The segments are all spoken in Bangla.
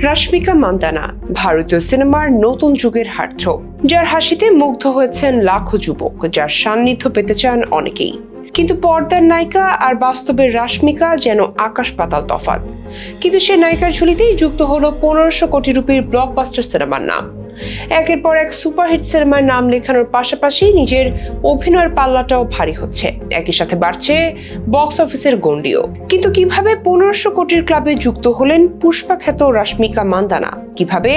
রাশমিকা মান্দানা ভারতীয় সিনেমার নতুন যুগের হার্টথ্রব, যার হাসিতে মুগ্ধ হয়েছেন লাখো যুবক, যার সান্নিধ্য পেতে চান অনেকেই। কিন্তু পর্দার নায়িকা আর বাস্তবের রাশমিকা যেন আকাশ পাতাল তফাৎ। কিন্তু সে নায়িকার ঝুলিতেই যুক্ত হলো 1500 কোটি রুপির ব্লকবাস্টার সিনেমার নাম। একের পর এক সুপারহিট সিনেমার নাম লেখানোর পাশাপাশি নিজের অভিনয়ের পাল্লাটাও ভারী হচ্ছে, একই সাথে বাড়ছে বক্স অফিসের গণ্ডিও। কিন্তু কিভাবে 1500 কোটির ক্লাবে যুক্ত হলেন পুষ্পা খ্যাত রাশমিকা মান্দানা? কিভাবে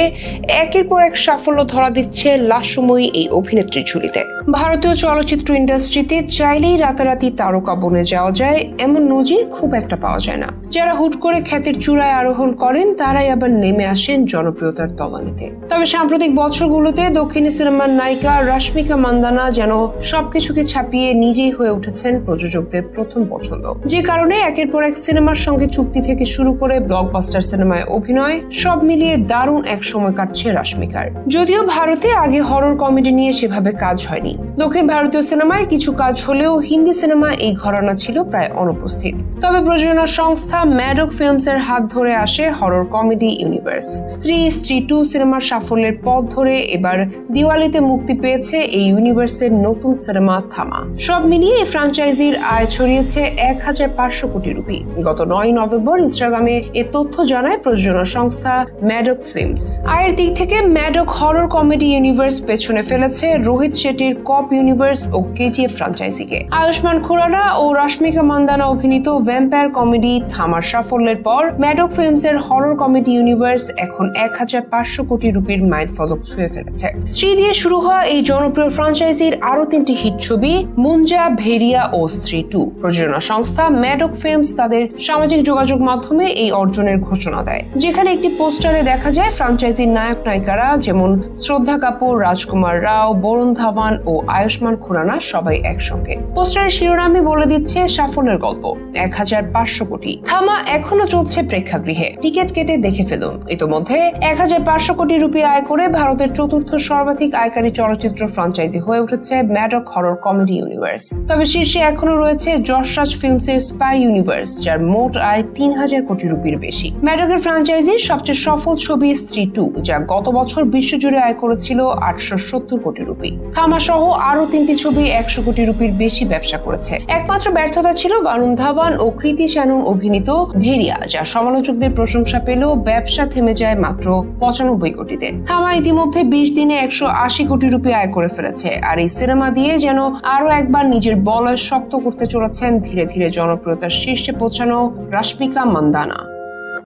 একের পর এক সাফল্য ধরা দিচ্ছে লাশময়ী এই অভিনেত্রীর ঝুলিতে? ভারতীয় চলচ্চিত্র ইন্ডাস্ট্রিতে চাইলেই রাতারাতি তারকা বনে যাওয়া যায় এমন নজির খুব একটা পাওয়া যায় না। যারা হুট করে খ্যাতির চূড়ায় আরোহণ করেন তারাই আবার নেমে আসেন জনপ্রিয়তার তলানিতে। তবে সাম্প্রতিক বছরগুলোতে দক্ষিণী সিনেমার নায়িকা রাশমিকা মান্দানা যেন সবকিছুকে ছাপিয়ে নিজেই হয়ে উঠেছেন প্রযোজকদের প্রথম পছন্দ, যে কারণে একের পর এক সিনেমার সঙ্গে চুক্তি থেকে শুরু করে ব্লকবাস্টার সিনেমায় অভিনয়, সব মিলিয়ে দারুণ এক সময় কাটছে রাশমিকার। যদিও ভারতে আগে হরর কমেডি নিয়ে সেভাবে কাজ হয়নি, দক্ষিণ ভারতীয় সিনেমায় কিছু কাজ হলেও হিন্দি সিনেমা এই ঘরানা ছিল প্রায় অনুপস্থিত। তবে প্রযোজনা সংস্থা ম্যাডক ফিল্মস এর হাত ধরে আসে হরর কমেডি ইউনিভার্স। স্ত্রী 2 সিনেমার সাফল্যের পথ ধরে এবার দিওয়ালিতে মুক্তি পেয়েছে এই ইউনিভার্সের নতুন সিনেমা থামা। সব মিলিয়ে এই ফ্র্যাঞ্চাইজির আয় ছড়িয়েছে 1500 কোটি রুপি। গত 9 নভেম্বর ইনস্টাগ্রামে এ তথ্য জানায় প্রযোজনা সংস্থা ম্যাডক ফিল্মস। আয়ের দিক থেকে ম্যাডক হরর কমেডি ইউনিভার্স পেছনে ফেলেছে রোহিত শেট্টির কপ ইউনিভার্স ও কেজিএফ ফ্র্যাঞ্চাইজিকে। আয়ুষ্মান খুরানা ও রাশমিকা মান্দানা অভিনীত ভ্যাম্পায়ার কমেডি থামার সাফল্যের পর ম্যাডক ফিল্মস এর হরর কমেডি ইউনিভার্স এখন 1500 কোটি রুপির মাইলফলক ছুঁয়ে ফেলেছে। স্ত্রী দিয়ে শুরু হওয়া এই জনপ্রিয় ফ্র্যাঞ্চাইজির আরো 3টি হিট ছবি মুঞ্জা, ভেরিয়া ও স্ত্রী 2। প্রযোজনা সংস্থা ম্যাডক ফিল্মস তাদের সামাজিক যোগাযোগ মাধ্যমে এই অর্জনের ঘোষণা দেয়, যেখানে একটি পোস্টারে দেখা যায় ফ্র্যাঞ্চাইজির নায়ক নায়িকারা যেমন শ্রদ্ধা কাপুর, রাজকুমার রাও, বরুণ ধাওয়ান ও আয়ুষ্মান খুরানা সবাই একসঙ্গে। পোস্টারের শিরোনামে বলে দিচ্ছে সাফল্যের গল্প 1500 কোটি। থামা এখনো চলছে প্রেক্ষাগৃহে, টিকিট কেটে দেখে ফেলুন। ইতোমধ্যে 1500 কোটি রুপি আয় করে ভারতের 4র্থ সর্বাধিক আয়কারী চলচ্চিত্র ফ্র্যাঞ্চাইজি হয়ে উঠেছে ম্যাডক হরর কমেডি ইউনিভার্স। তবে শীর্ষে এখনো রয়েছে যশরাজ ফিল্মস এর স্পাই ইউনিভার্স, যার মোট আয় 3000 কোটি রুপির বেশি। ম্যাডকের ফ্র্যাঞ্চাইজির সবচেয়ে সফল ছবি স্ত্রী 2, যা গত বছর বিশ্বজুড়ে আয় করেছিল 870 কোটি রুপি। থামা সহ আরো 3টি ছবি 100 কোটি রুপির বেশি ব্যবসা করেছে। একমাত্র ব্যর্থতা ছিল বরুণ ধাওয়ান ও কৃতি শ্যানন অভিনীত ভেরিয়া, যা সমালোচকদের প্রশংসা পেলেও ব্যবসা থেমে যায় মাত্র 95 কোটিতে। থামা ইতিমধ্যে 20 দিনে 180 কোটি রুপি আয় করে ফেলেছে। আর এই সিনেমা দিয়ে যেন আরো একবার নিজের বলয় শক্ত করতে চলেছেন ধীরে ধীরে জনপ্রিয়তার শীর্ষে পৌঁছানো রাশমিকা মান্দানা।